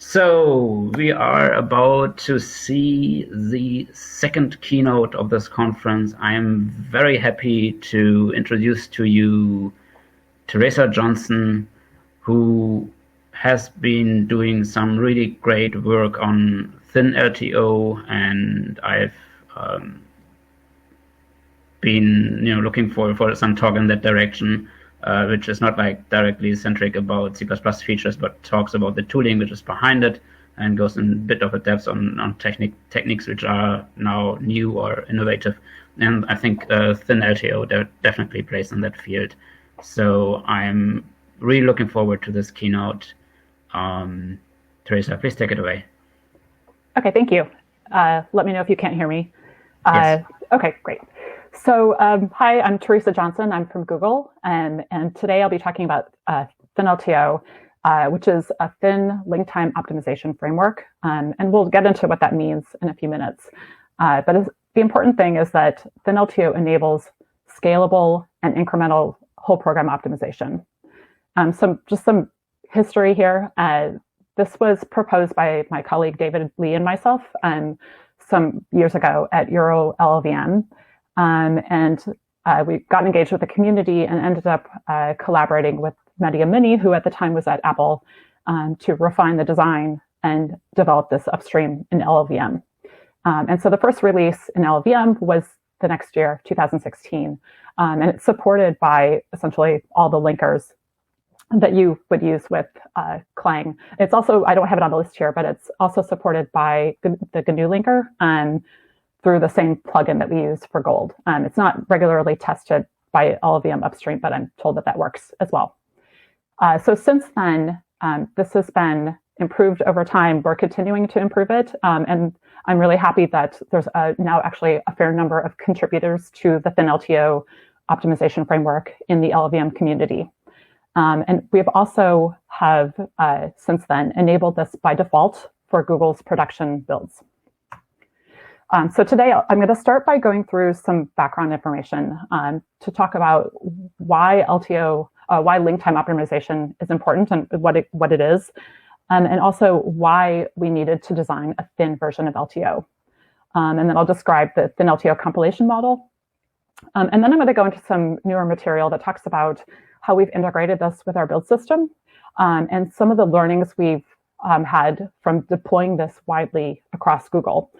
So we are about to see the second keynote of this conference. I am very happy to introduce to you Teresa Johnson, who has been doing some really great work on ThinLTO, and I've been looking for some talk in that direction, which is not like directly centric about C++ features, but talks about the tooling which is behind it and goes in a bit of a depth on techniques which are now new or innovative. And I think ThinLTO definitely plays in that field. So I'm really looking forward to this keynote. Teresa, please take it away. Okay, thank you. Let me know if you can't hear me. Yes. Okay, great. So hi, I'm Teresa Johnson. I'm from Google, and today I'll be talking about ThinLTO, which is a thin link time optimization framework, and we'll get into what that means in a few minutes. But the important thing is that ThinLTO enables scalable and incremental whole program optimization. Just some history here. This was proposed by my colleague David Lee and myself some years ago at Euro LLVM. And we got engaged with the community and ended up collaborating with Medya Mini, who at the time was at Apple, to refine the design and develop this upstream in LLVM. And so the first release in LLVM was the next year, 2016. And it's supported by essentially all the linkers that you would use with Clang. It's also, I don't have it on the list here, but it's also supported by the GNU linker through the same plugin that we use for Gold. It's not regularly tested by LLVM upstream, but I'm told that that works as well. So since then, this has been improved over time. We're continuing to improve it. And I'm really happy that there's now actually a fair number of contributors to the ThinLTO optimization framework in the LLVM community. And we have also since then enabled this by default for Google's production builds. So today I'm going to start by going through some background information to talk about why why link time optimization is important and what it is, and also why we needed to design a thin version of LTO. And then I'll describe the ThinLTO compilation model. And then I'm going to go into some newer material that talks about how we've integrated this with our build system and some of the learnings we've had from deploying this widely across Google.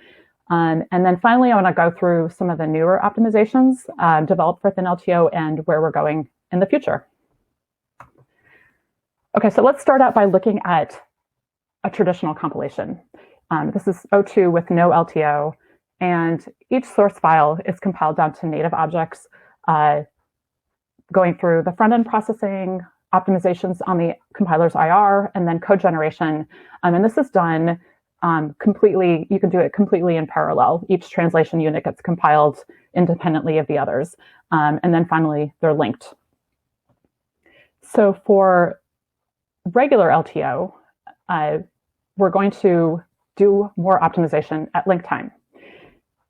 And then finally, I want to go through some of the newer optimizations developed for ThinLTO and where we're going in the future. Okay, so let's start out by looking at a traditional compilation. This is O2 with no LTO, and each source file is compiled down to native objects, going through the front-end processing, optimizations on the compiler's IR, and then code generation. And this is done completely, you can do it completely in parallel. Each translation unit gets compiled independently of the others. And then finally, they're linked. So for regular LTO, we're going to do more optimization at link time.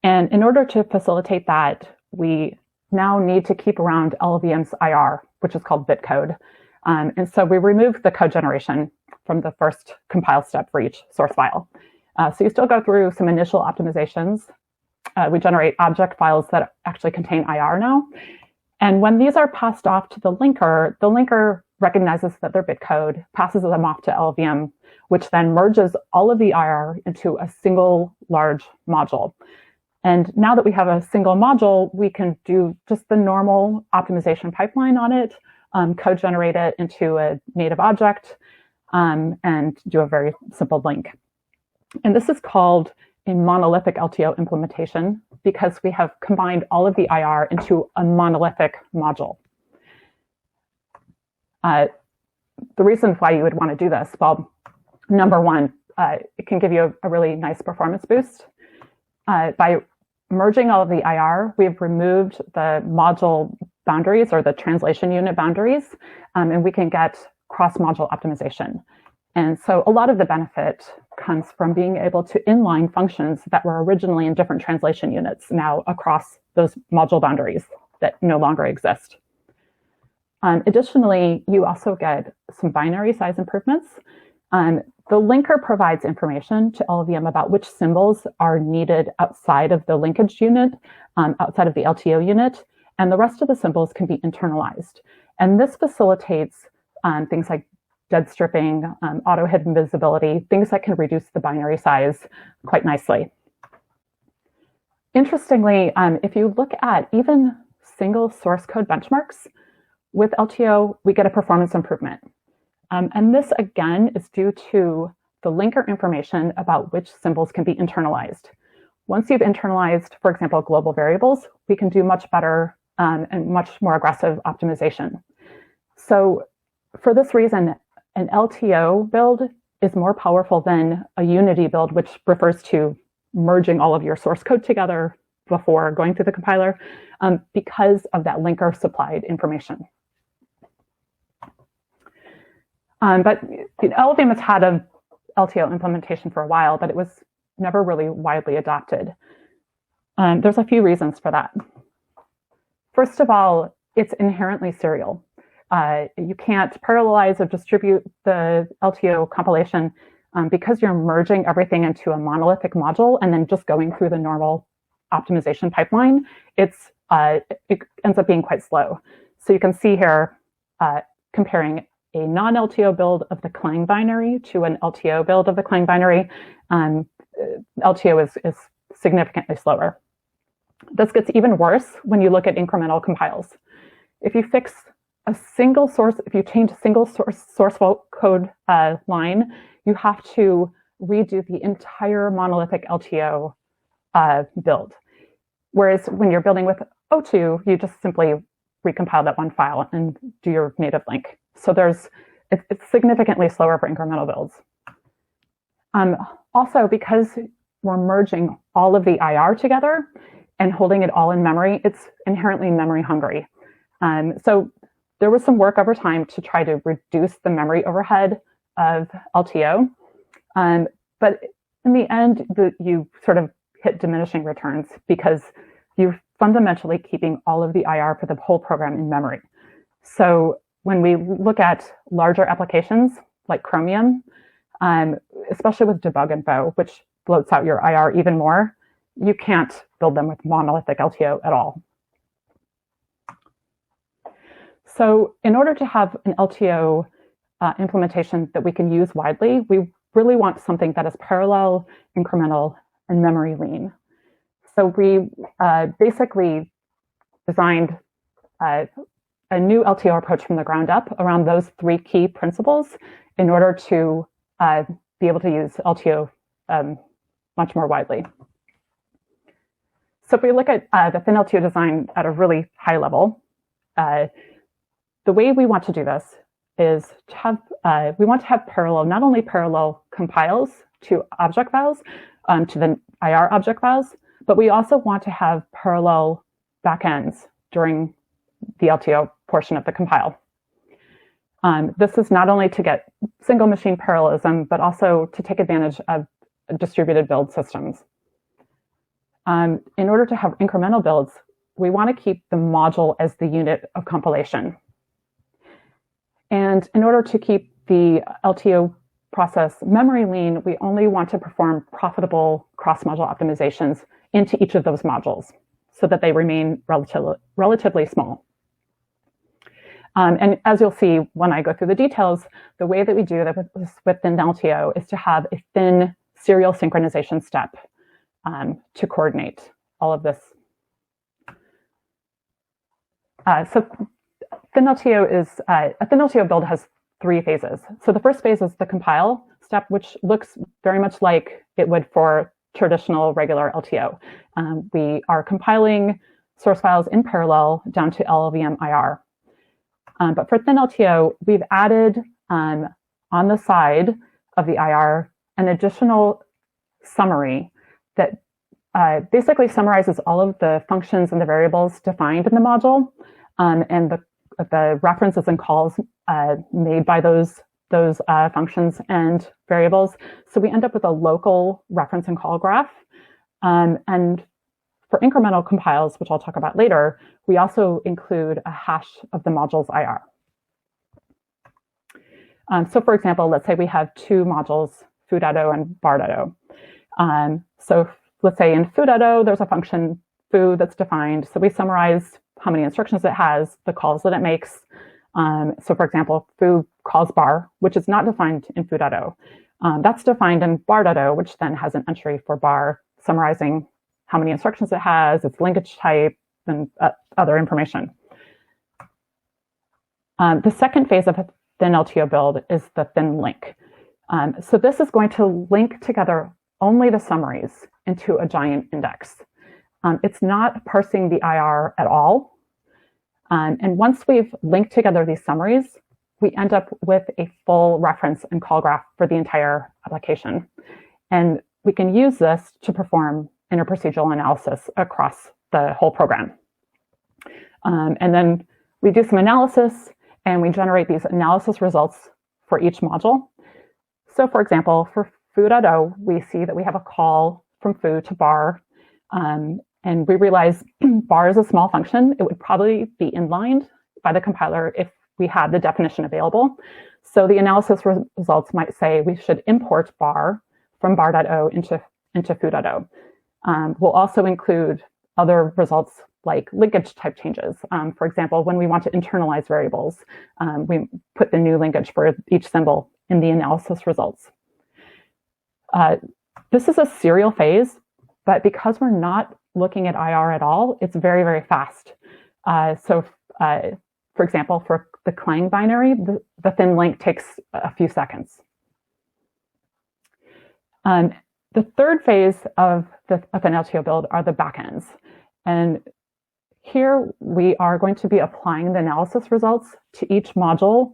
And in order to facilitate that, we now need to keep around LLVM's IR, which is called bitcode. And so we removed the code generation from the first compile step for each source file. So you still go through some initial optimizations. We generate object files that actually contain IR now. And when these are passed off to the linker recognizes that they're bitcode, passes them off to LLVM, which then merges all of the IR into a single large module. And now that we have a single module, we can do just the normal optimization pipeline on it, code generate it into a native object, and do a very simple link. And this is called a monolithic LTO implementation because we have combined all of the IR into a monolithic module. The reason why you would want to do this, well, number one, it can give you a really nice performance boost. By merging all of the IR, we've removed the module boundaries or the translation unit boundaries, and we can get cross-module optimization. And so a lot of the benefit comes from being able to inline functions that were originally in different translation units now across those module boundaries that no longer exist. Additionally, you also get some binary size improvements. The linker provides information to LLVM about which symbols are needed outside of the linkage unit, outside of the LTO unit, and the rest of the symbols can be internalized. And this facilitates things like dead stripping, auto hidden visibility, things that can reduce the binary size quite nicely. Interestingly, if you look at even single source code benchmarks, with LTO, we get a performance improvement. And this, again, is due to the linker information about which symbols can be internalized. Once you've internalized, for example, global variables, we can do much better and much more aggressive optimization. So for this reason, an LTO build is more powerful than a Unity build, which refers to merging all of your source code together before going through the compiler, because of that linker supplied information. But LLVM has had a LTO implementation for a while, but it was never really widely adopted. There's a few reasons for that. First of all, it's inherently serial. You can't parallelize or distribute the LTO compilation because you're merging everything into a monolithic module and then just going through the normal optimization pipeline. It ends up being quite slow. So you can see here comparing a non-LTO build of the Clang binary to an LTO build of the Clang binary. LTO is significantly slower. This gets even worse when you look at incremental compiles. If you fix a single source, if you change a single source code line, you have to redo the entire monolithic LTO build. Whereas when you're building with O2, you just simply recompile that one file and do your native link. So it's significantly slower for incremental builds. Also, because we're merging all of the IR together and holding it all in memory, it's inherently memory hungry. So there was some work over time to try to reduce the memory overhead of LTO. But in the end, you sort of hit diminishing returns because you're fundamentally keeping all of the IR for the whole program in memory. So when we look at larger applications like Chromium, especially with debug info, which bloats out your IR even more, you can't build them with monolithic LTO at all. So in order to have an LTO implementation that we can use widely, we really want something that is parallel, incremental, and memory lean. So we basically designed a new LTO approach from the ground up around those three key principles in order to be able to use LTO much more widely. So if we look at the ThinLTO design at a really high level, the way we want to do this is to have, we want to have parallel, not only parallel compiles to object files, to the IR object files, but we also want to have parallel backends during the LTO portion of the compile. This is not only to get single machine parallelism, but also to take advantage of distributed build systems. In order to have incremental builds, we want to keep the module as the unit of compilation. And in order to keep the LTO process memory lean, we only want to perform profitable cross-module optimizations into each of those modules so that they remain relatively small. And as you'll see when I go through the details, the way that we do that with ThinLTO is to have a thin serial synchronization step to coordinate all of this. So ThinLTO is, a ThinLTO build has three phases. So the first phase is the compile step, which looks very much like it would for traditional regular LTO. We are compiling source files in parallel down to LLVM IR. But for ThinLTO, we've added on the side of the IR an additional summary that basically summarizes all of the functions and the variables defined in the module and the references and calls made by those functions and variables. So we end up with a local reference and call graph. And for incremental compiles, which I'll talk about later, we also include a hash of the module's IR. So for example, let's say we have two modules foo.to and bar.to. So let's say in foo.to, there's a function foo that's defined. So we summarize how many instructions it has, the calls that it makes. So for example, foo calls bar, which is not defined in foo.to. That's defined in bar.to, which then has an entry for bar summarizing how many instructions it has, its linkage type, and other information. The second phase of a ThinLTO build is the ThinLink. So this is going to link together only the summaries into a giant index. It's not parsing the IR at all. And once we've linked together these summaries, we end up with a full reference and call graph for the entire application. And we can use this to perform interprocedural analysis across the whole program. And then we do some analysis and we generate these analysis results for each module. So for example, for foo.to, we see that we have a call from foo to bar. And we realize bar is a small function. It would probably be inlined by the compiler if we had the definition available. So the analysis results might say we should import bar from bar.to into foo.to. We'll also include other results like linkage type changes. For example, when we want to internalize variables, we put the new linkage for each symbol in the analysis results. This is a serial phase, but because we're not looking at IR at all, it's very, very fast. For example, for the Clang binary, the ThinLink takes a few seconds. The third phase of the ThinLTO build are the backends. And here we are going to be applying the analysis results to each module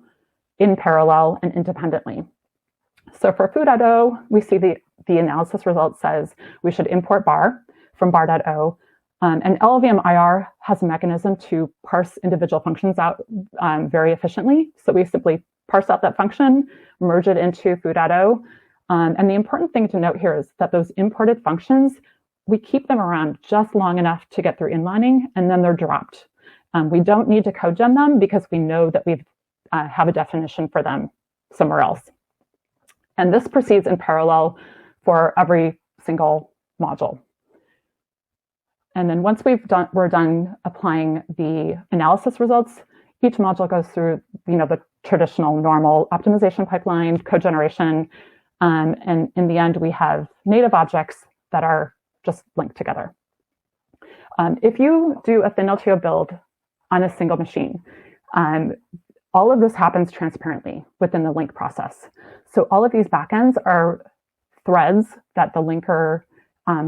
in parallel and independently. So for foo.to, we see the analysis result says we should import bar from bar.to. And LLVM IR has a mechanism to parse individual functions out very efficiently. So we simply parse out that function, merge it into foo.to. And the important thing to note here is that those imported functions, we keep them around just long enough to get through inlining, and then they're dropped. We don't need to code gem them because we know that we have a definition for them somewhere else. And this proceeds in parallel for every single module. And then once we're done applying the analysis results, each module goes through the traditional normal optimization pipeline, code generation, and in the end, we have native objects that are just linked together. If you do a ThinLTO build on a single machine, all of this happens transparently within the link process. So all of these backends are threads that the linker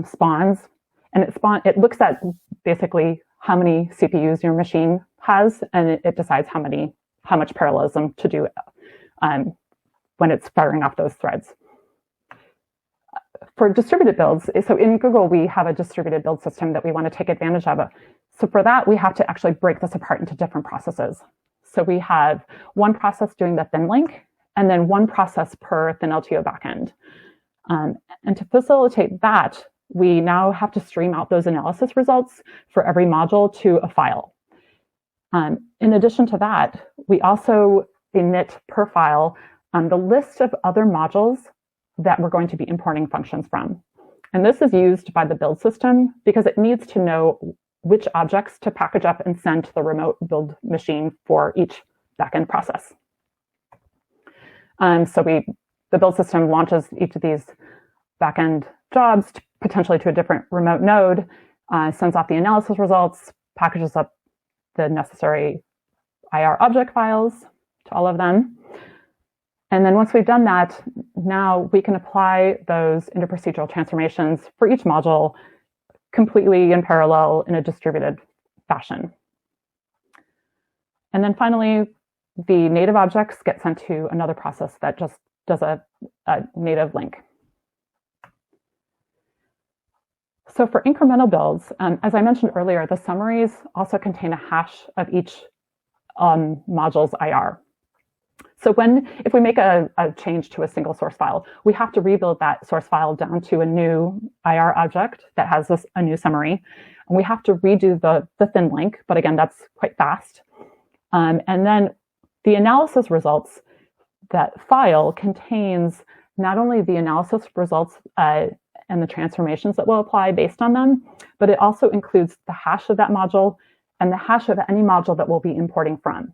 spawns, and it looks at basically how many CPUs your machine has, and it decides how much parallelism to do when it's firing off those threads. For distributed builds, so in Google, we have a distributed build system that we want to take advantage of. So for that, we have to actually break this apart into different processes. So we have one process doing the ThinLink, and then one process per ThinLTO backend. And to facilitate that, we now have to stream out those analysis results for every module to a file. In addition to that, we also init per file the list of other modules that we're going to be importing functions from. And this is used by the build system because it needs to know which objects to package up and send to the remote build machine for each backend process. So the build system launches each of these backend jobs potentially to a different remote node, sends off the analysis results, packages up the necessary IR object files to all of them. And then once we've done that, now we can apply those interprocedural transformations for each module completely in parallel in a distributed fashion. And then finally, the native objects get sent to another process that just does a native link. So for incremental builds, as I mentioned earlier, the summaries also contain a hash of each module's IR. So if we make a change to a single source file, we have to rebuild that source file down to a new IR object that has a new summary. And we have to redo the ThinLink, but again, that's quite fast. And then the analysis results, that file contains not only the analysis results and the transformations that will apply based on them, but it also includes the hash of that module and the hash of any module that we'll be importing from.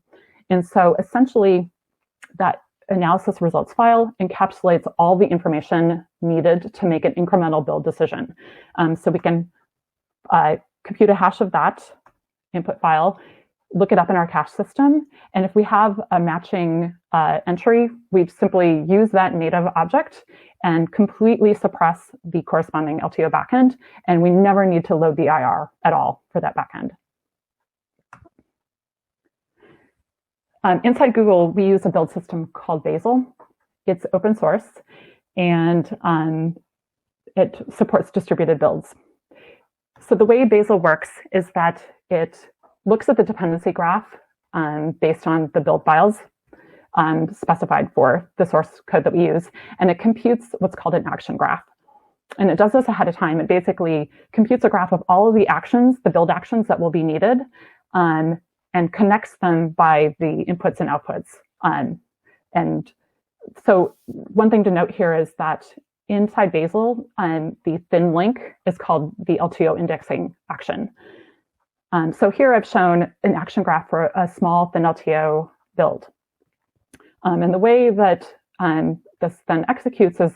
And so essentially, that analysis results file encapsulates all the information needed to make an incremental build decision. So we can compute a hash of that input file, look it up in our cache system, and if we have a matching entry, we simply use that native object and completely suppress the corresponding LTO backend, and we never need to load the IR at all for that backend. Inside Google, we use a build system called Bazel. It's open source, and it supports distributed builds. So the way Bazel works is that it looks at the dependency graph based on the build files specified for the source code that we use, and it computes what's called an action graph. And it does this ahead of time. It basically computes a graph of all of the actions, the build actions that will be needed, and connects them by the inputs and outputs. And so one thing to note here is that inside Bazel, the thin link is called the LTO indexing action. So here I've shown an action graph for a small ThinLTO build. And the way that this then executes is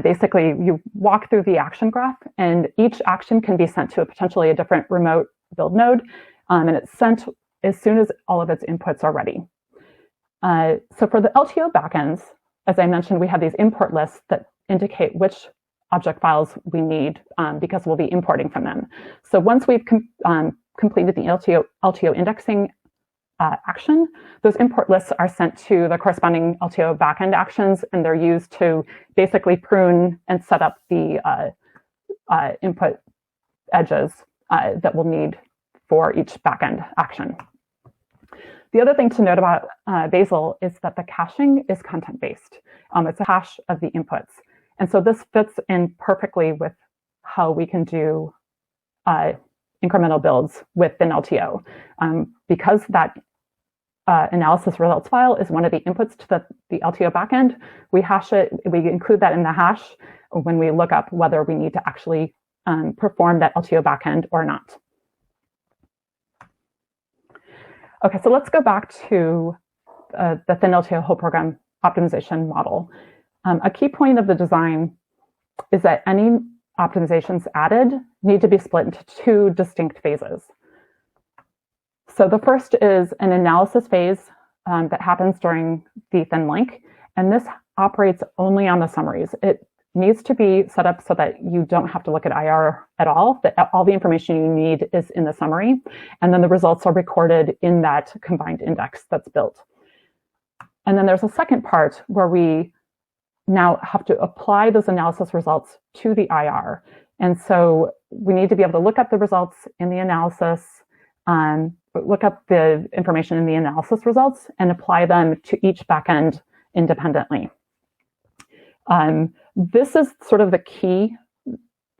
basically you walk through the action graph, and each action can be sent to potentially a different remote build node, and it's sent as soon as all of its inputs are ready. So for the LTO backends, as I mentioned, we have these import lists that indicate which object files we need because we'll be importing from them. So once we've completed the LTO indexing action, those import lists are sent to the corresponding LTO backend actions, and they're used to basically prune and set up the input edges that we'll need for each backend action. The other thing to note about Bazel is that the caching is content-based. It's a hash of the inputs. And so this fits in perfectly with how we can do incremental builds with ThinLTO. Because that analysis results file is one of the inputs to the LTO backend, we hash it, we include that in the hash when we look up whether we need to actually perform that LTO backend or not. Okay, so let's go back to the ThinLTO whole program optimization model. A key point of the design is that any optimizations added need to be split into two distinct phases. So the first is an analysis phase that happens during the thin link, and this operates only on the summaries. It needs to be set up so that you don't have to look at IR at all, that all the information you need is in the summary, and then the results are recorded in that combined index that's built. And then there's a second part where we now have to apply those analysis results to the IR. And so we need to be able to look up the results in the analysis, look up the information in the analysis results, and apply them to each backend independently. This is sort of the key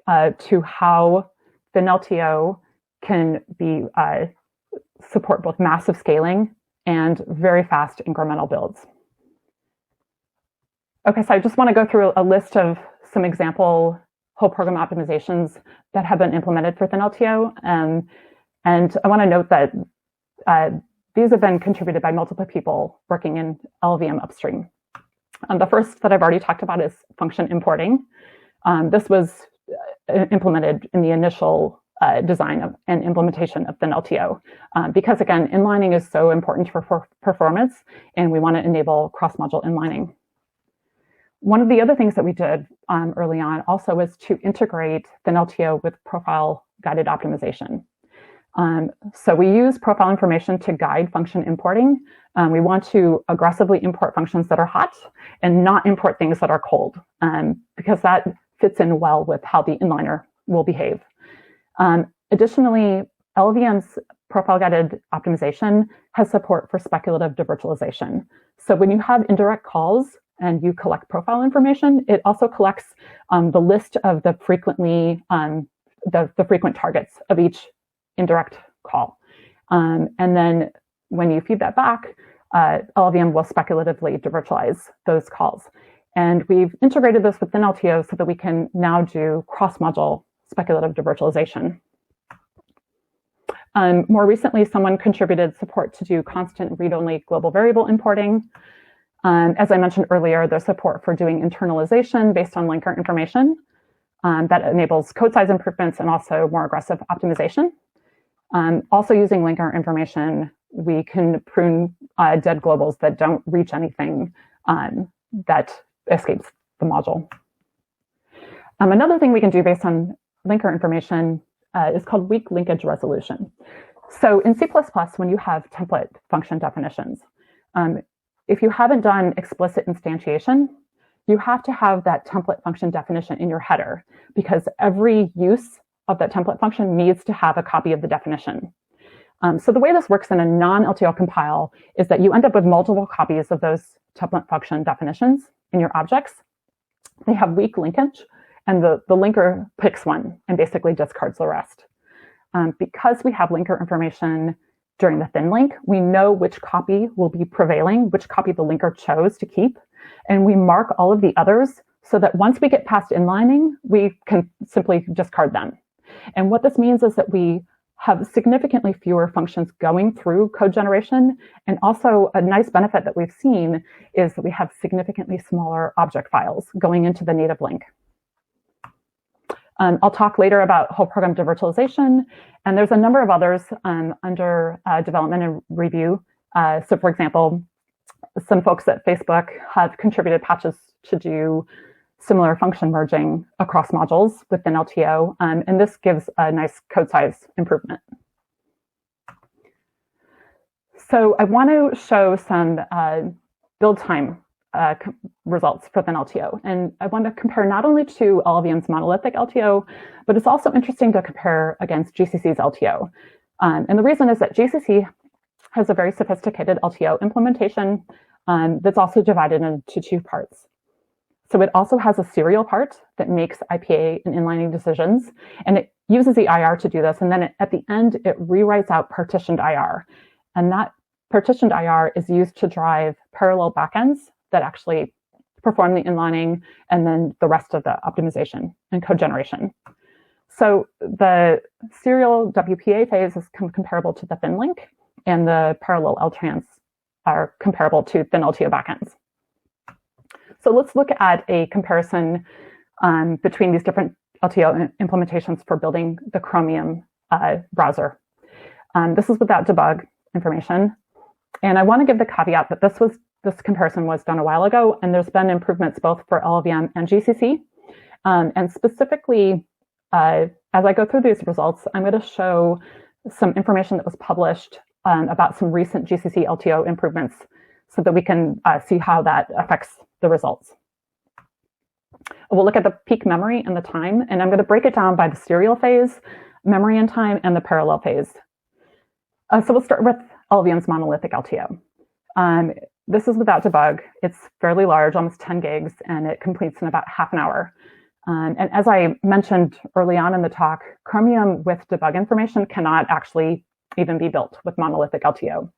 to how ThinLTO can be support both massive scaling and very fast incremental builds. Okay, so I just want to go through a list of some example whole program optimizations that have been implemented for ThinLTO. And I want to note that these have been contributed by multiple people working in LLVM upstream. The first that I've already talked about is function importing. This was implemented in the initial design and implementation of ThinLTO because, again, inlining is so important for performance, and we want to enable cross-module inlining. One of the other things that we did early on also was to integrate ThinLTO with profile-guided optimization. So we use profile information to guide function importing. We want to aggressively import functions that are hot and not import things that are cold, because that fits in well with how the inliner will behave. Additionally, LLVM's profile-guided optimization has support for speculative devirtualization. So when you have indirect calls and you collect profile information, it also collects the list of the frequently the frequent targets of each indirect call. And then when you feed that back, LLVM will speculatively devirtualize those calls. And we've integrated this with ThinLTO so that we can now do cross-module speculative devirtualization. More recently, someone contributed support to do constant read-only global variable importing. As I mentioned earlier, there's support for doing internalization based on linker information that enables code size improvements and also more aggressive optimization. Also using linker information, we can prune dead globals that don't reach anything that escapes the module. Another thing we can do based on linker information is called weak linkage resolution. So in C++, when you have template function definitions, if you haven't done explicit instantiation, you have to have that template function definition in your header because every use of that template function needs to have a copy of the definition. So the way this works in a non-LTO compile is that you end up with multiple copies of those template function definitions in your objects. They have weak linkage, and the linker picks one and basically discards the rest. Because we have linker information during the thin link, we know which copy will be prevailing, which copy the linker chose to keep, and we mark all of the others so that once we get past inlining, we can simply discard them. And what this means is that we have significantly fewer functions going through code generation, and also a nice benefit that we've seen is that we have significantly smaller object files going into the native link. I'll talk later about whole program devirtualization, and there's a number of others under development and review. So for example, some folks at Facebook have contributed patches to do similar function merging across modules within LTO, and this gives a nice code size improvement. So I want to show some build time results for ThinLTO. And I want to compare not only to LLVM's monolithic LTO, but it's also interesting to compare against GCC's LTO. And the reason is that GCC has a very sophisticated LTO implementation that's also divided into two parts. So it also has a serial part that makes IPA and inlining decisions, and it uses the IR to do this. And then at the end, it rewrites out partitioned IR. And that partitioned IR is used to drive parallel backends that actually perform the inlining and then the rest of the optimization and code generation. So the serial WPA phase is comparable to the thin link, and the parallel LTrans are comparable to ThinLTO backends. So let's look at a comparison between these different LTO implementations for building the Chromium browser. This is without debug information. And I want to give the caveat that this comparison was done a while ago, and there's been improvements both for LLVM and GCC. And specifically, as I go through these results, I'm going to show some information that was published about some recent GCC LTO improvements so that we can see how that affects the results. We'll look at the peak memory and the time, and I'm going to break it down by the serial phase, memory and time, and the parallel phase. So we'll start with LLVM's monolithic LTO. This is without debug. It's fairly large, almost 10 gigs, and it completes in about half an hour. And as I mentioned early on in the talk, Chromium with debug information cannot actually even be built with monolithic LTO.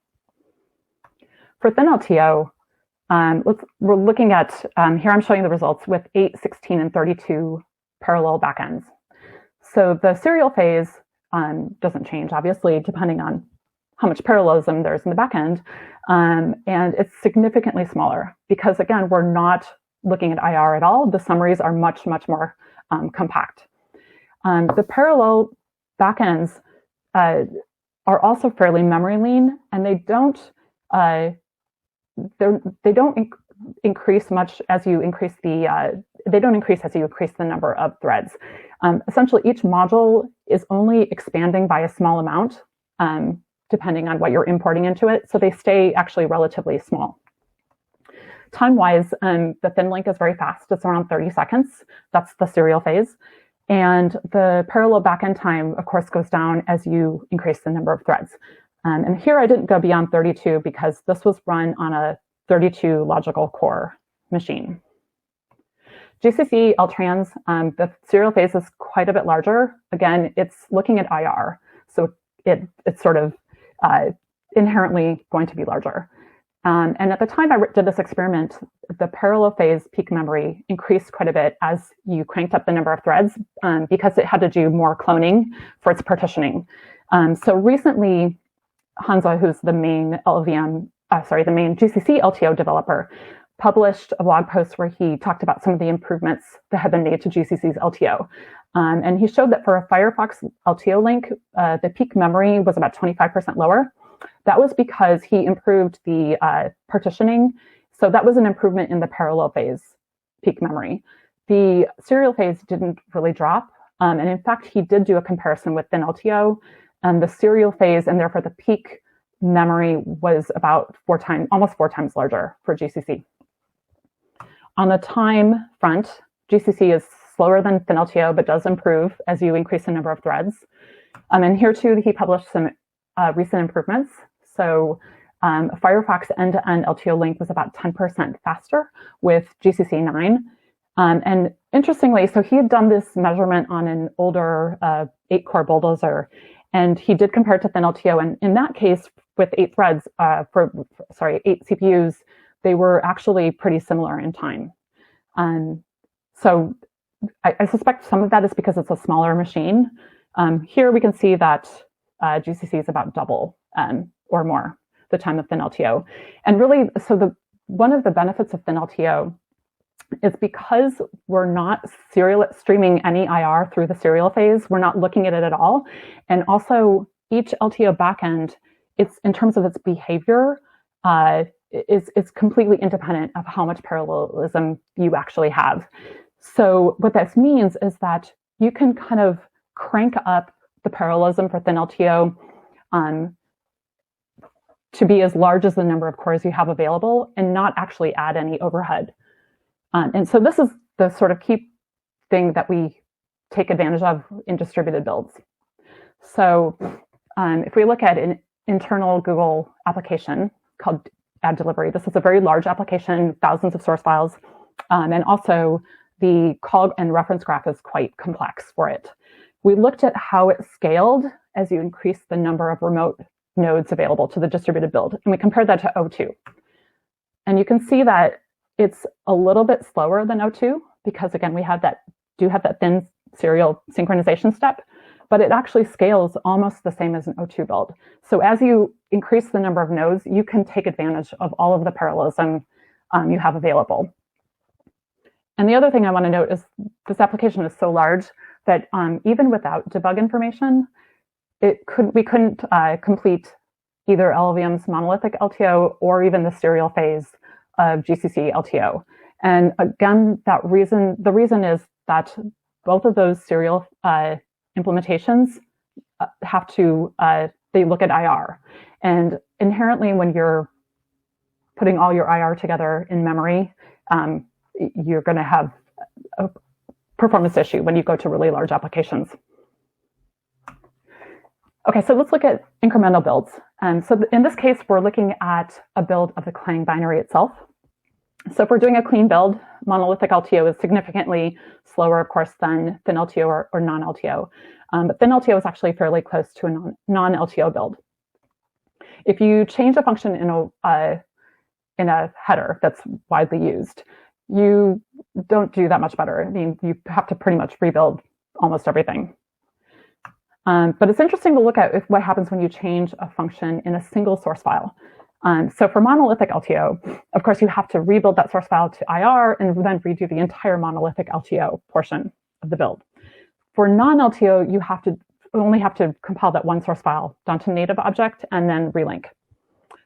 For ThinLTO, we're looking at, here I'm showing the results with 8, 16, and 32 parallel backends. So the serial phase doesn't change, obviously, depending on how much parallelism there's in the backend. And it's significantly smaller because, again, we're not looking at IR at all. The summaries are much, much more compact. The parallel backends are also fairly memory lean, and they don't increase much as you increase the number of threads. Essentially, each module is only expanding by a small amount, depending on what you're importing into it. So they stay actually relatively small. Time-wise, the thin link is very fast. It's around 30 seconds. That's the serial phase. And the parallel backend time, of course, goes down as you increase the number of threads. And here I didn't go beyond 32 because this was run on a 32 logical core machine. GCC LTrans, the serial phase is quite a bit larger. Again, it's looking at IR, so it's sort of inherently going to be larger. And at the time I did this experiment, the parallel phase peak memory increased quite a bit as you cranked up the number of threads because it had to do more cloning for its partitioning. So recently, Hansa, who's the main the main GCC LTO developer, published a blog post where he talked about some of the improvements that have been made to GCC's LTO. And he showed that for a Firefox LTO link, the peak memory was about 25% lower. That was because he improved the partitioning. So that was an improvement in the parallel phase peak memory. The serial phase didn't really drop. And in fact, he did do a comparison with ThinLTO, and the serial phase, and therefore the peak memory, was about almost four times larger for GCC. On the time front, GCC is slower than ThinLTO, but does improve as you increase the number of threads. And here too, he published some recent improvements. So Firefox end-to-end LTO link was about 10% faster with GCC 9. And interestingly, so he had done this measurement on an older 8-core bulldozer, and he did compare it to ThinLTO. And in that case, with 8 threads, 8 CPUs, they were actually pretty similar in time. So I suspect some of that is because it's a smaller machine. Here we can see that GCC is about double or more the time of ThinLTO. And really, so one of the benefits of ThinLTO is because we're not streaming any IR through the serial phase, we're not looking at it at all. And also, each LTO backend, it's in terms of its behavior, is completely independent of how much parallelism you actually have. So what this means is that you can kind of crank up the parallelism for ThinLTO to be as large as the number of cores you have available and not actually add any overhead. And so this is the sort of key thing that we take advantage of in distributed builds. So if we look at an internal Google application called Ad Delivery, this is a very large application, thousands of source files, and also the call and reference graph is quite complex for it. We looked at how it scaled as you increase the number of remote nodes available to the distributed build, and we compared that to O2. And you can see that it's a little bit slower than O2 because, again, we have that thin serial synchronization step, but it actually scales almost the same as an O2 build. So as you increase the number of nodes, you can take advantage of all of the parallelism you have available. And the other thing I want to note is this application is so large that even without debug information, we couldn't complete either LLVM's monolithic LTO or even the serial phase of GCC LTO. And again, the reason is that both of those serial implementations they look at IR. And inherently, when you're putting all your IR together in memory, you're going to have a performance issue when you go to really large applications. Okay, so let's look at incremental builds. So in this case, we're looking at a build of the Clang binary itself. So if we're doing a clean build, monolithic LTO is significantly slower, of course, than ThinLTO or non-LTO. But ThinLTO is actually fairly close to a non-LTO build. If you change a function in a header that's widely used, you don't do that much better. I mean, you have to pretty much rebuild almost everything. But it's interesting to look at what happens when you change a function in a single source file. So for monolithic LTO, of course, you have to rebuild that source file to IR and then redo the entire monolithic LTO portion of the build. For non-LTO, you only have to compile that one source file down to native object and then relink.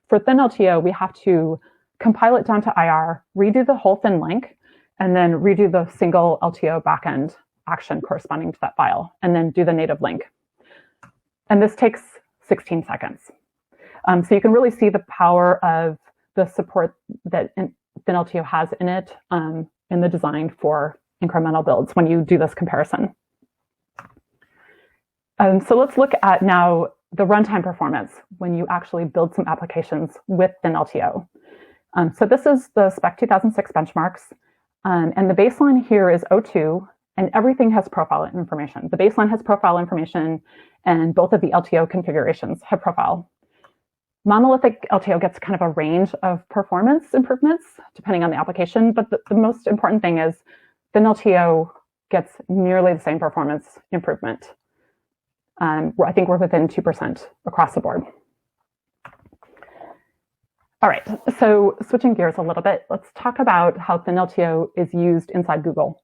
For ThinLTO, we have to compile it down to IR, redo the whole thin link, and then redo the single LTO backend action corresponding to that file, and then do the native link. And this takes 16 seconds. So you can really see the power of the support that ThinLTO has in it in the design for incremental builds when you do this comparison. So let's look at now the runtime performance when you actually build some applications with ThinLTO. So this is the Spec 2006 benchmarks, and the baseline here is O2, and everything has profile information. The baseline has profile information, and both of the LTO configurations have profile. Monolithic LTO gets kind of a range of performance improvements depending on the application, but the most important thing is ThinLTO gets nearly the same performance improvement. I think we're within 2% across the board. All right, so switching gears a little bit, let's talk about how ThinLTO is used inside Google.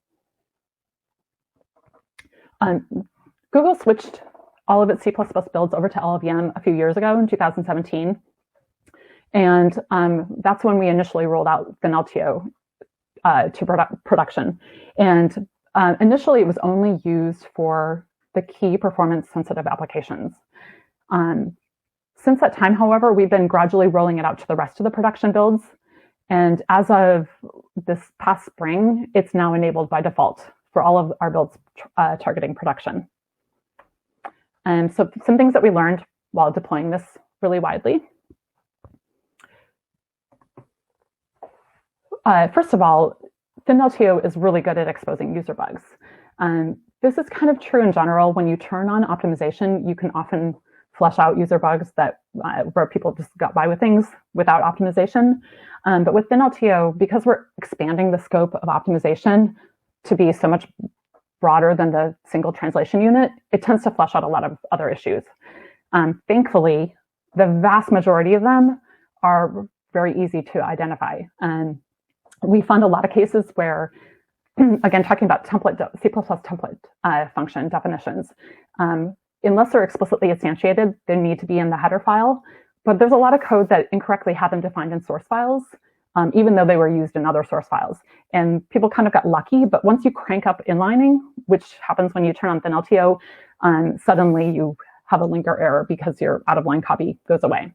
Google switched all of its C++ builds over to LLVM a few years ago in 2017. And that's when we initially rolled out ThinLTO to production. And initially, it was only used for the key performance-sensitive applications. Since that time, however, we've been gradually rolling it out to the rest of the production builds. And as of this past spring, it's now enabled by default for all of our builds targeting production. And so some things that we learned while deploying this really widely. First of all, ThinLTO is really good at exposing user bugs. This is kind of true in general. When you turn on optimization, you can often flush out user bugs that where people just got by with things without optimization. But with ThinLTO, because we're expanding the scope of optimization to be so much broader than the single translation unit, it tends to flush out a lot of other issues. Thankfully, the vast majority of them are very easy to identify. We found a lot of cases where, again, talking about C++ template function definitions, unless they're explicitly instantiated, they need to be in the header file. But there's a lot of code that incorrectly have them defined in source files, even though they were used in other source files. And people kind of got lucky, but once you crank up inlining, which happens when you turn on ThinLTO, suddenly you have a linker error because your out-of-line copy goes away.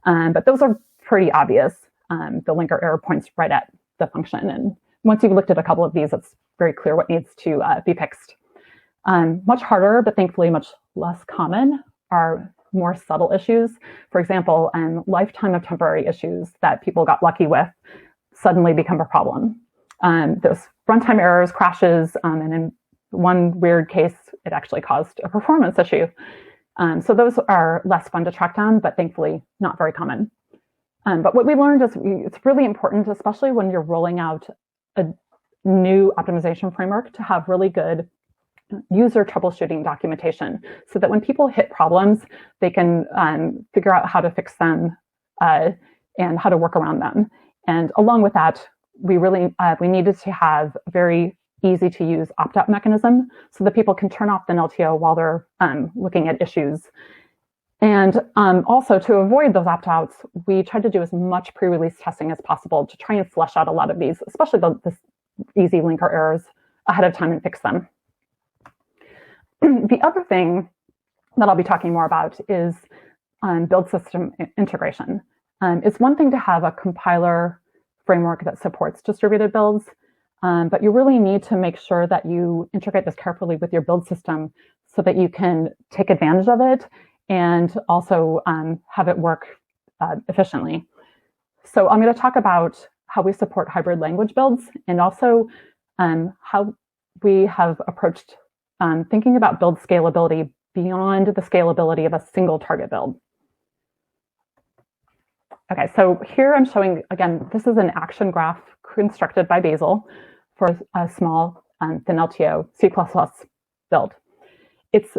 But those are pretty obvious. The linker error points right at the function. And once you've looked at a couple of these, it's very clear what needs to be fixed. Much harder, but thankfully much less common, are more subtle issues. For example, lifetime of temporary issues that people got lucky with suddenly become a problem. Those runtime errors, crashes, and in one weird case, it actually caused a performance issue. So those are less fun to track down, but thankfully not very common. But what we learned is it's really important, especially when you're rolling out a new optimization framework, to have really good user troubleshooting documentation so that when people hit problems, they can figure out how to fix them and how to work around them. And along with that, we needed to have a very easy to use opt-out mechanism so that people can turn off ThinLTO while they're looking at issues. And also, to avoid those opt-outs, we tried to do as much pre-release testing as possible to try and flush out a lot of these, especially the easy linker errors, ahead of time and fix them. The other thing that I'll be talking more about is build system integration. It's one thing to have a compiler framework that supports distributed builds, but you really need to make sure that you integrate this carefully with your build system so that you can take advantage of it and also have it work efficiently. So I'm going to talk about how we support hybrid language builds and also how we have approached thinking about build scalability beyond the scalability of a single target build. Okay, so here I'm showing, again, this is an action graph constructed by Bazel for a small ThinLTO C++ build. It's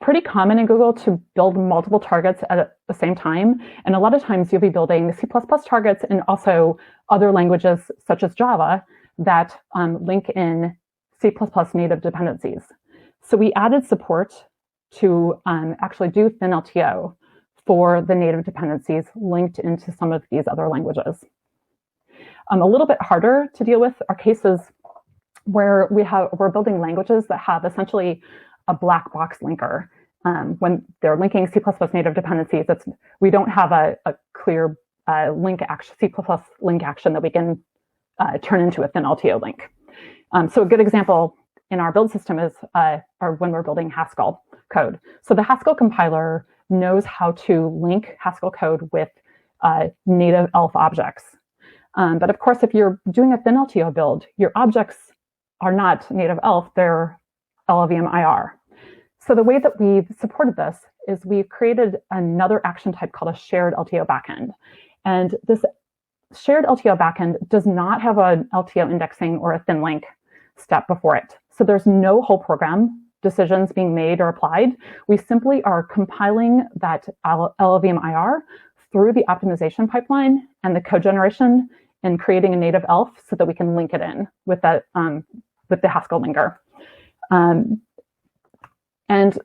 pretty common in Google to build multiple targets at the same time. And a lot of times you'll be building C++ targets and also other languages such as Java that link in C++ native dependencies. So we added support to actually do ThinLTO for the native dependencies linked into some of these other languages. A little bit harder to deal with are cases where we're building languages that have essentially a black box linker. When they're linking C++ native dependencies, we don't have a clear C++ link action that we can turn into a ThinLTO link. So a good example in our build system is when we're building Haskell code. So the Haskell compiler knows how to link Haskell code with native ELF objects. But of course, if you're doing a ThinLTO build, your objects are not native ELF, they're LLVM IR. So the way that we've supported this is we've created another action type called a shared LTO backend. And this shared LTO backend does not have an LTO indexing or a thin link step before it. So there's no whole program decisions being made or applied. We simply are compiling that LLVM IR through the optimization pipeline and the code generation and creating a native ELF so that we can link it in with that with the Haskell linker. And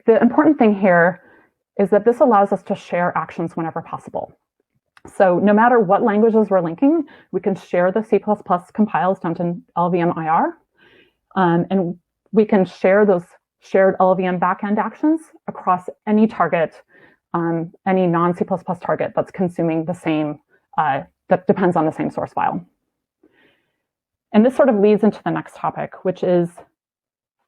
the important thing here is that this allows us to share actions whenever possible. So no matter what languages we're linking, we can share the C++ compiles down to LLVM IR, and we can share those shared LLVM backend actions across any target, any non-C++ target that's consuming the same, that depends on the same source file. And this sort of leads into the next topic, which is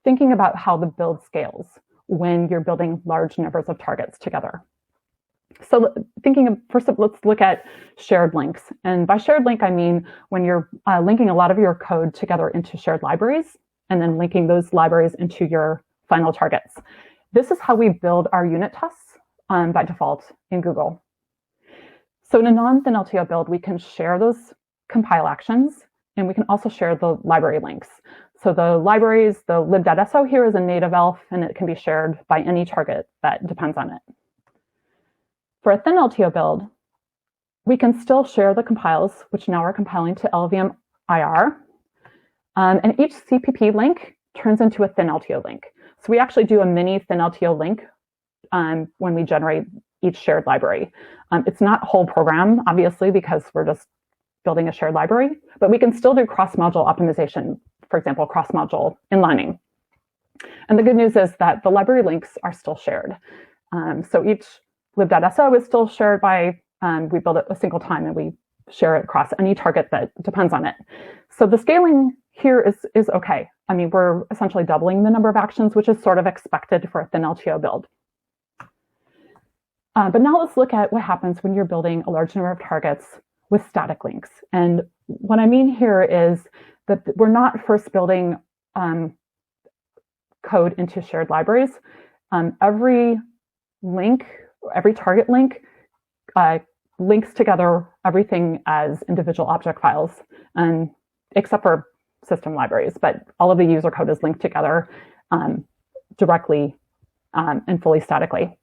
thinking about how the build scales when you're building large numbers of targets together. So first, let's look at shared links. And by shared link, I mean when you're linking a lot of your code together into shared libraries and then linking those libraries into your final targets. This is how we build our unit tests by default in Google. So in a non-ThinLTO build, we can share those compile actions, and we can also share the library links. So the libraries, the lib.so here is a native ELF, and it can be shared by any target that depends on it. For a ThinLTO build, we can still share the compiles, which now are compiling to LLVM IR, and each CPP link turns into a ThinLTO link. So we actually do a mini ThinLTO link when we generate each shared library. It's not whole program, obviously, because we're just building a shared library, but we can still do cross-module optimization, for example, cross-module inlining. And the good news is that the library links are still shared. So each lib.so is still shared by, we build it a single time and we share it across any target that depends on it. So the scaling here is okay. I mean, we're essentially doubling the number of actions, which is sort of expected for a ThinLTO build. But now let's look at what happens when you're building a large number of targets with static links. And what I mean here is that we're not first building code into shared libraries. Every link, every target link links together everything as individual object files, except for system libraries, but all of the user code is linked together directly and fully statically.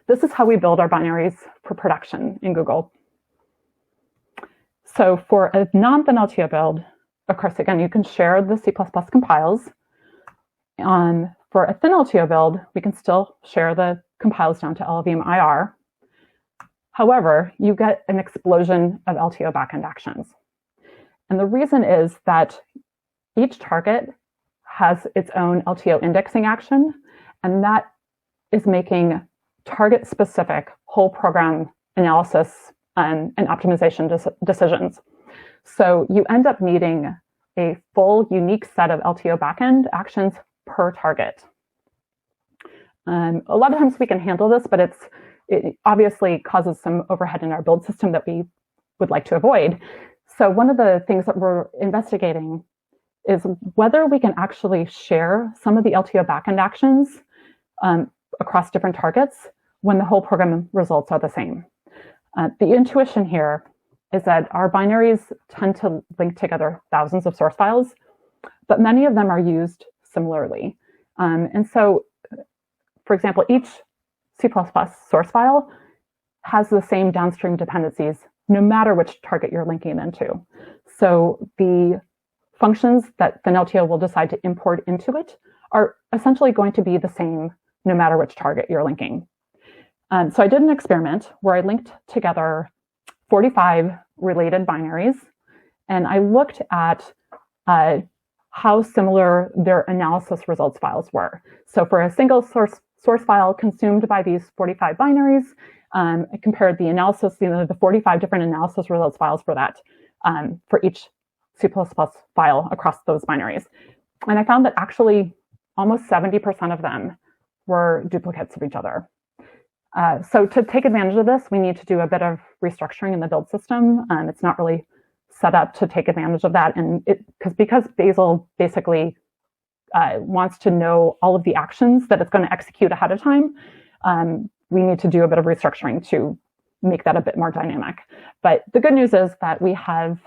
This is how we build our binaries for production in Google. So for a non-ThinLTO build, of course, again, you can share the C++ compiles. For a ThinLTO build, we can still share the compiles down to LLVM IR. However, you get an explosion of LTO backend actions. And the reason is that each target has its own LTO indexing action, and that is making target-specific whole program analysis and optimization decisions. So you end up needing a full unique set of LTO backend actions per target. A lot of times we can handle this, but it obviously causes some overhead in our build system that we would like to avoid. So one of the things that we're investigating is whether we can actually share some of the LTO backend actions across different targets when the whole program results are the same. The intuition here is that our binaries tend to link together thousands of source files, but many of them are used similarly. And so, for example, each C++ source file has the same downstream dependencies, no matter which target you're linking it into. So the functions that ThinLTO will decide to import into it are essentially going to be the same no matter which target you're linking. So I did an experiment where I linked together 45 related binaries, and I looked at how similar their analysis results files were. So for a single source file consumed by these 45 binaries, I compared the analysis, the 45 different analysis results files for that, for each C++ file across those binaries. And I found that actually almost 70% of them were duplicates of each other. So to take advantage of this, we need to do a bit of restructuring in the build system. It's not really set up to take advantage of that. And because Bazel basically wants to know all of the actions that it's going to execute ahead of time, we need to do a bit of restructuring to make that a bit more dynamic. But the good news is that we have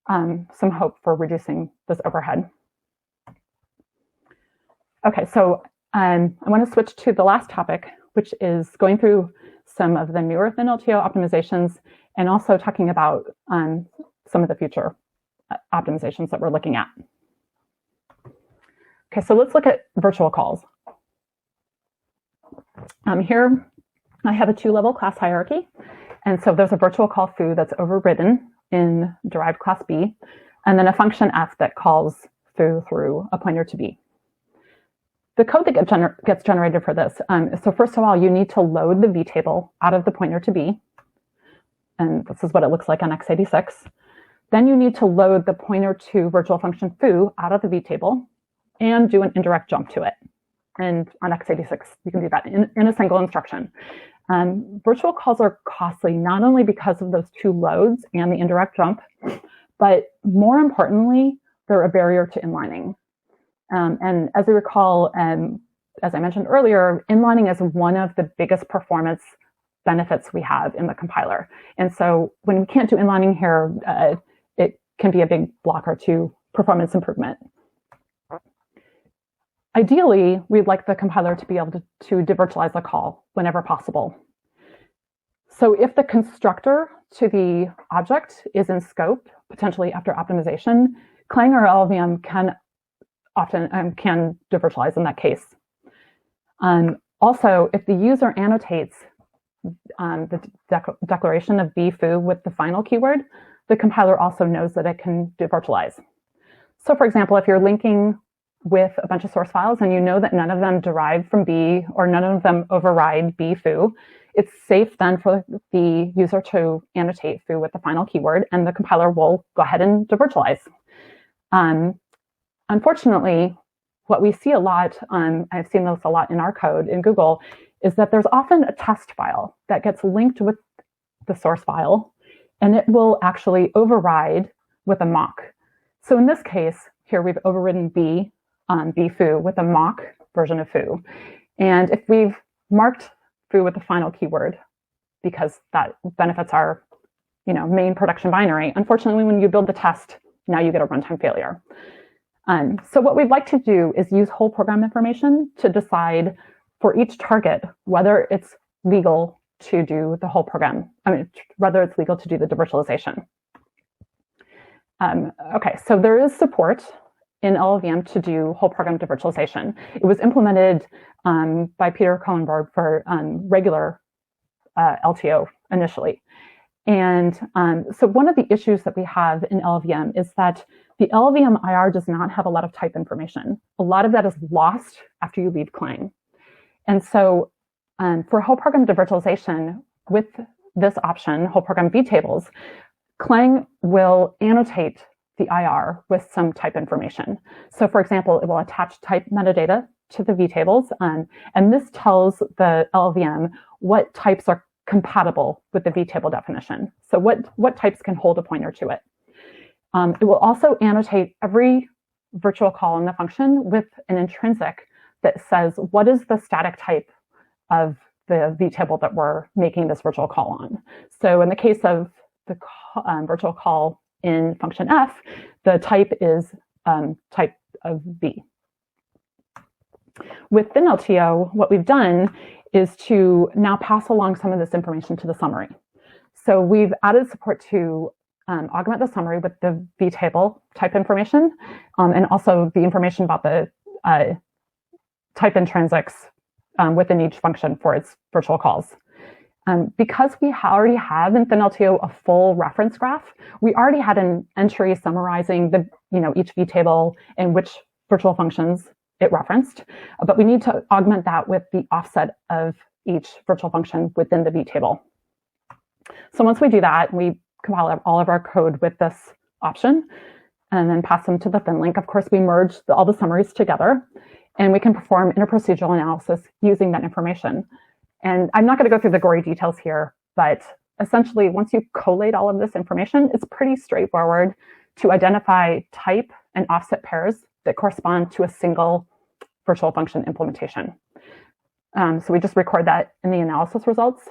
some hope for reducing this overhead. Okay, so I want to switch to the last topic, which is going through some of the newer ThinLTO optimizations and also talking about some of the future optimizations that we're looking at. Okay, so let's look at virtual calls. Here I have a 2-level class hierarchy. And so there's a virtual call foo that's overridden in derived class B, and then a function f that calls foo through a pointer to B. The code that gets generated for this, so first of all, you need to load the vtable out of the pointer to B. And this is what it looks like on x86. Then you need to load the pointer to virtual function foo out of the vtable and do an indirect jump to it. And on x86, you can do that in a single instruction. Virtual calls are costly, not only because of those 2 loads and the indirect jump, but more importantly, they're a barrier to inlining. And as we recall, as I mentioned earlier, inlining is one of the biggest performance benefits we have in the compiler. And so when we can't do inlining here, it can be a big blocker to performance improvement. Ideally, we'd like the compiler to be able to devirtualize the call whenever possible. So if the constructor to the object is in scope, potentially after optimization, Clang or LLVM can often can devirtualize in that case. Also, if the user annotates the declaration of bfoo with the final keyword, the compiler also knows that it can devirtualize. So for example, if you're linking with a bunch of source files and you know that none of them derive from B or none of them override bfoo, it's safe then for the user to annotate foo with the final keyword, and the compiler will go ahead and devirtualize. Unfortunately, what we see a lot, I've seen this a lot in our code in Google, is that there's often a test file that gets linked with the source file, and it will actually override with a mock. So in this case, here we've overridden bfoo with a mock version of foo. And if we've marked foo with the final keyword, because that benefits our main production binary, unfortunately, when you build the test, now you get a runtime failure. So what we'd like to do is use whole program information to decide for each target whether it's legal to do the whole program, whether it's legal to do the devirtualization. Okay, so there is support in LLVM to do whole program devirtualization. It was implemented by Peter Kohlenberg for regular LTO initially. And so one of the issues that we have in LLVM is that the LLVM IR does not have a lot of type information. A lot of that is lost after you leave Clang. And so for whole program devirtualization, with this option, whole program vtables, Clang will annotate the IR with some type information. So for example, it will attach type metadata to the vtables, and this tells the LLVM what types are compatible with the vtable definition. So what types can hold a pointer to it. It will also annotate every virtual call in the function with an intrinsic that says what is the static type of the vtable that we're making this virtual call on. So in the case of the virtual call in function f, the type is type of B. With ThinLTO, what we've done is to now pass along some of this information to the summary. So we've added support to augment the summary with the vtable type information, and also the information about the type intrinsics within each function for its virtual calls. Because we already have in ThinLTO a full reference graph, we already had an entry summarizing the each vtable and which virtual functions it referenced, but we need to augment that with the offset of each virtual function within the vtable. So once we do that, we compile all of our code with this option and then pass them to the ThinLink. Of course, we merge all the summaries together, and we can perform interprocedural analysis using that information. And I'm not going to go through the gory details here, but essentially, once you collate all of this information, it's pretty straightforward to identify type and offset pairs that correspond to a single virtual function implementation. So we just record that in the analysis results.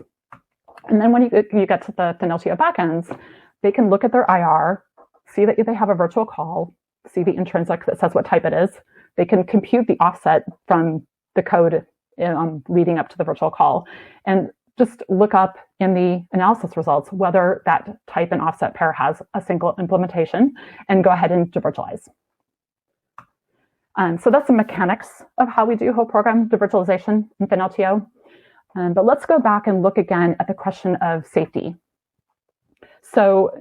And then when you get to the ThinLTO backends, they can look at their IR, see that they have a virtual call, see the intrinsic that says what type it is. They can compute the offset from the code leading up to the virtual call, and just look up in the analysis results whether that type and offset pair has a single implementation, and go ahead and devirtualize. So that's the mechanics of how we do whole program devirtualization in ThinLTO. But let's go back and look again at the question of safety. So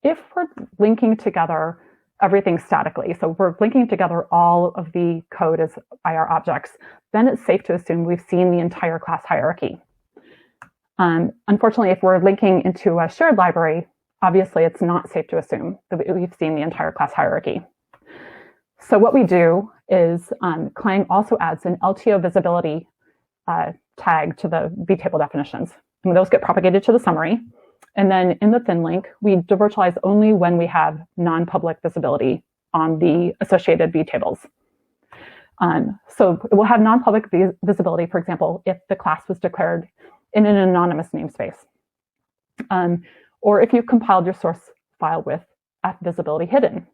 if we're linking together everything statically, so we're linking together all of the code as IR objects, then it's safe to assume we've seen the entire class hierarchy. Unfortunately, if we're linking into a shared library, obviously it's not safe to assume that we've seen the entire class hierarchy. So what we do is Clang also adds an LTO visibility tag to the vtable definitions. And those get propagated to the summary. And then in the ThinLink, we devirtualize only when we have non-public visibility on the associated vtables. So it will have non-public visibility, for example, if the class was declared in an anonymous namespace. Or if you compiled your source file with visibility hidden.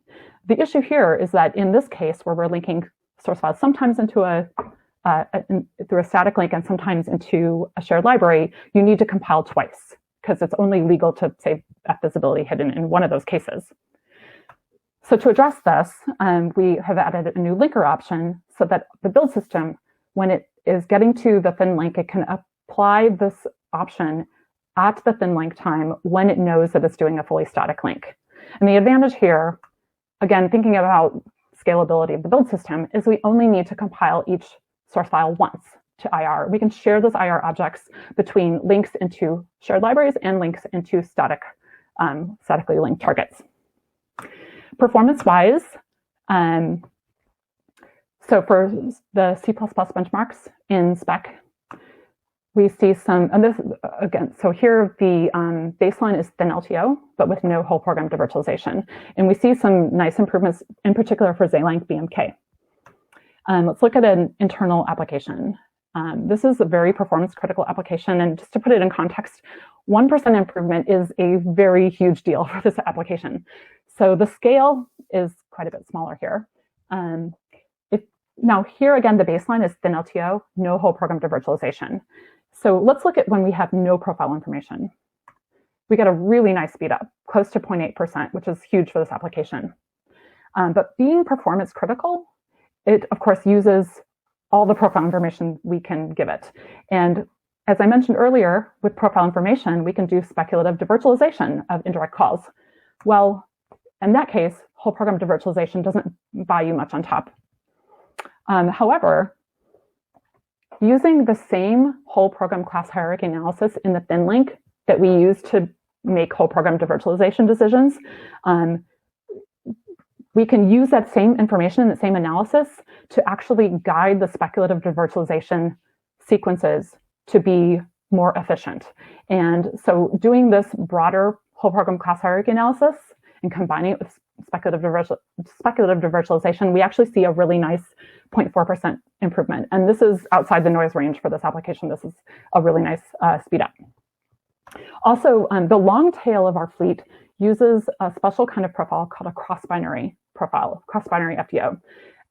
The issue here is that in this case, where we're linking source files sometimes into through a static link and sometimes into a shared library, you need to compile twice, because it's only legal to say visibility hidden in one of those cases. So to address this, we have added a new linker option so that the build system, when it is getting to the ThinLink, it can apply this option at the ThinLink time when it knows that it's doing a fully static link. And the advantage here, again, thinking about scalability of the build system, is we only need to compile each source file once to IR. We can share those IR objects between links into shared libraries and links into statically linked targets. Performance-wise, so for the C++ benchmarks in spec, we see some, and this, again, so here the baseline is ThinLTO, but with no whole program devirtualization. And we see some nice improvements, in particular for Zlang BMK. Let's look at an internal application. This is a very performance critical application. And just to put it in context, 1% improvement is a very huge deal for this application. So the scale is quite a bit smaller here. Now here again, the baseline is ThinLTO, no whole program devirtualization. So let's look at when we have no profile information. We get a really nice speed up, close to 0.8%, which is huge for this application. But being performance critical, it of course uses all the profile information we can give it. And as I mentioned earlier, with profile information, we can do speculative devirtualization of indirect calls. Well, in that case, whole program devirtualization doesn't buy you much on top. However, using the same whole program class hierarchy analysis in the ThinLink that we use to make whole program devirtualization decisions, we can use that same information and the same analysis to actually guide the speculative devirtualization sequences to be more efficient. And so doing this broader whole program class hierarchy analysis and combining it with speculative devirtualization, we actually see a really nice 0.4% improvement. And this is outside the noise range for this application. This is a really nice speed up. Also, the long tail of our fleet uses a special kind of profile called a cross-binary profile, cross-binary FDO.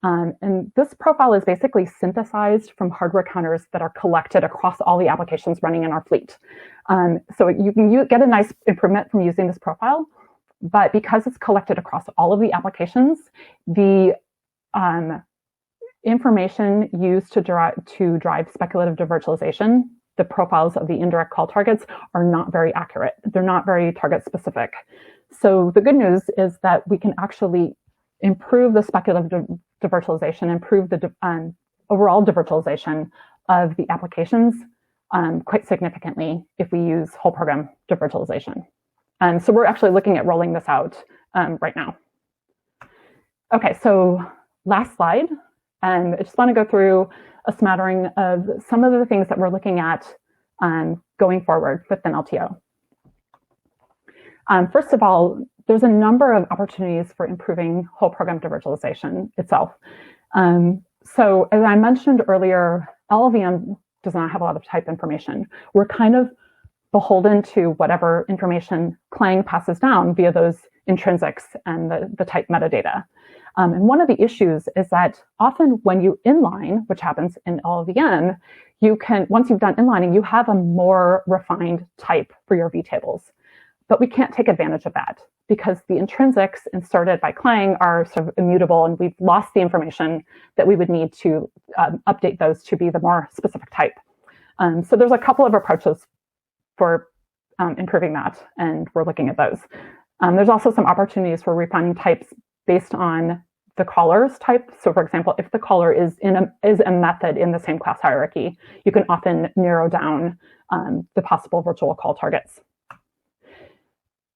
And this profile is basically synthesized from hardware counters that are collected across all the applications running in our fleet. So you can get a nice improvement from using this profile, but because it's collected across all of the applications, the information used to drive speculative devirtualization, the profiles of the indirect call targets, are not very accurate. They're not very target specific. So the good news is that we can actually improve the speculative devirtualization, improve the overall devirtualization of the applications quite significantly if we use whole program devirtualization. And so we're actually looking at rolling this out right now. Okay, so last slide. I just want to go through a smattering of some of the things that we're looking at going forward with ThinLTO. First of all, there's a number of opportunities for improving whole program devirtualization itself. So as I mentioned earlier, LLVM does not have a lot of type information. We're kind of beholden to whatever information Clang passes down via those intrinsics and the type metadata. And one of the issues is that often when you inline, which happens in LLVM, you can, once you've done inlining, you have a more refined type for your vtables. But we can't take advantage of that because the intrinsics inserted by Clang are sort of immutable, and we've lost the information that we would need to update those to be the more specific type. So there's a couple of approaches for improving that, and we're looking at those. There's also some opportunities for refining types based on the caller's type. So for example, if the caller is a method in the same class hierarchy, you can often narrow down the possible virtual call targets.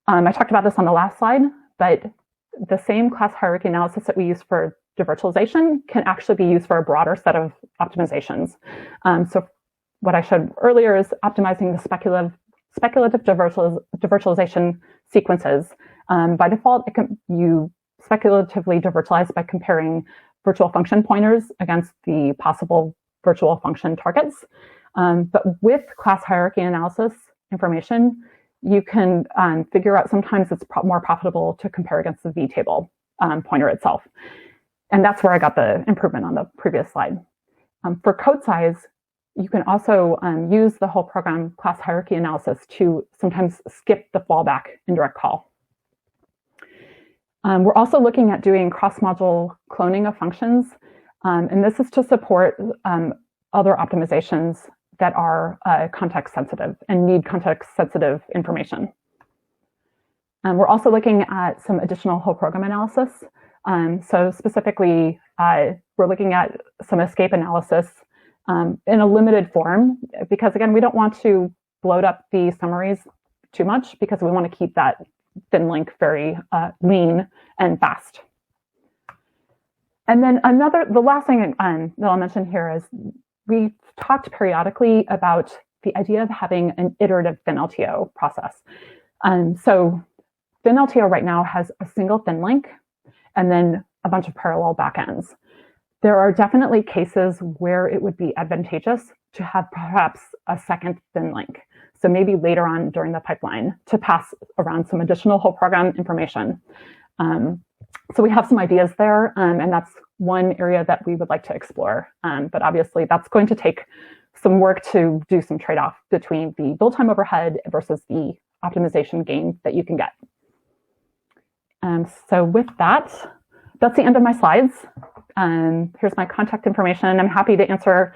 I talked about this on the last slide, but the same class hierarchy analysis that we use for devirtualization can actually be used for a broader set of optimizations. So what I showed earlier is optimizing the speculative devirtualization sequences. By default, you speculatively devirtualize by comparing virtual function pointers against the possible virtual function targets. But with class hierarchy analysis information, you can figure out sometimes it's more profitable to compare against the vtable pointer itself. And that's where I got the improvement on the previous slide. For code size, you can also use the whole program class hierarchy analysis to sometimes skip the fallback indirect call. We're also looking at doing cross-module cloning of functions, and this is to support other optimizations that are context-sensitive and need context-sensitive information. We're also looking at some additional whole program analysis. So specifically, we're looking at some escape analysis in a limited form, because again, we don't want to bloat up the summaries too much because we want to keep that ThinLink very lean and fast. And then the last thing that I'll mention here is we've talked periodically about the idea of having an iterative ThinLTO process. So ThinLTO right now has a single ThinLink and then a bunch of parallel backends. There are definitely cases where it would be advantageous to have perhaps a second ThinLink. So maybe later on during the pipeline to pass around some additional whole program information. So we have some ideas there, and that's one area that we would like to explore. But obviously that's going to take some work to do some trade-off between the build time overhead versus the optimization gain that you can get. So with that, that's the end of my slides. Here's my contact information. I'm happy to answer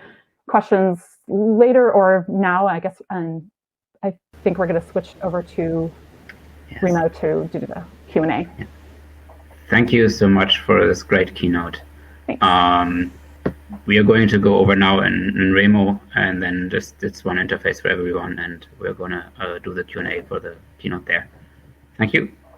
questions later or now. I guess I think we're going to switch over to Remo to do the Q&A. Yeah. Thank you so much for this great keynote. We are going to go over now in Remo, and then just it's one interface for everyone, and we're going to do the Q&A for the keynote there. Thank you.